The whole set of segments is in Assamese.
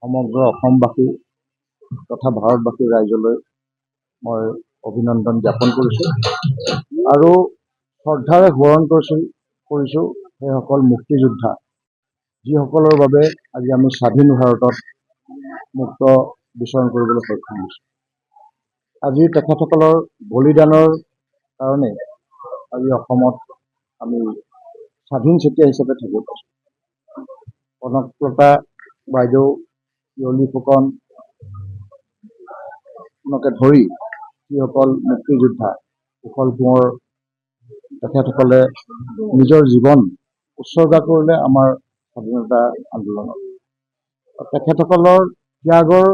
সমগ্ৰ অসমবাসী তথা ভাৰতবাসীৰ ৰাইজলৈ মই অভিনন্দন জ্ঞাপন কৰিছোঁ আৰু শ্ৰদ্ধাৰে সোঁৱৰণ কৰিছোঁ সেইসকল মুক্তিযোদ্ধা যিসকলৰ বাবে আজি আমি স্বাধীন ভাৰতত মুক্ত বিচৰণ কৰিবলৈ সক্ষম হৈছোঁ। আজি তেখেতসকলৰ বলিদানৰ কাৰণে আজি অসমত আমি স্বাধীন চেতিয়া হিচাপে থাকিব পাইছোঁ। কনকলতা বাইদেউ, পিয়লি ফুকনকে ধৰি যিসকল মুক্তিযোদ্ধা কুশল কোঁৱৰ তেখেতসকলে নিজৰ জীৱন উৎসৰ্গা কৰিলে আমাৰ স্বাধীনতা আন্দোলনত। তেখেতসকলৰ ত্যাগৰ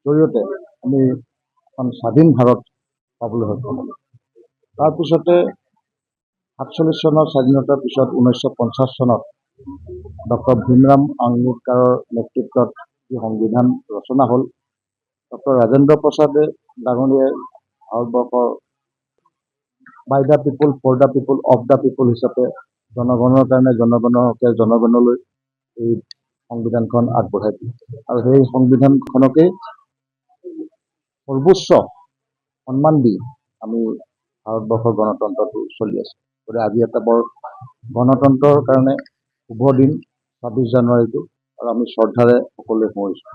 জৰিয়তে আমি এখন স্বাধীন ভাৰত পাবলৈ সক্ষম হ'লোঁ। তাৰপিছতে 47 চনৰ স্বাধীনতাৰ পিছত 1950 চনত ডক্টৰ ভীমৰাম আম্বেদকাৰৰ নেতৃত্বত যি সংবিধান ৰচনা হ'ল, ডক্টৰ ৰাজেন্দ্ৰ প্ৰসাদে ডাঙৰীয়াই ভাৰতবৰ্ষৰ by the people, for the people, of the people হিচাপে জনগণৰ কাৰণে জনগণৰ হকে জনগণলৈ এই সংবিধানখন আগবঢ়াই দিলে আৰু সেই সংবিধানখনকেই সৰ্বোচ্চ সন্মান দি আমি ভাৰতবৰ্ষৰ গণতন্ত্ৰটো চলি আছে। গতিকে আজি এটা বৰ গণতন্ত্ৰৰ কাৰণে শুভ দিন 26 জানুৱাৰীটো, আৰু আমি শ্ৰদ্ধাৰে সকলোৱে সোঁৱৰিছোঁ।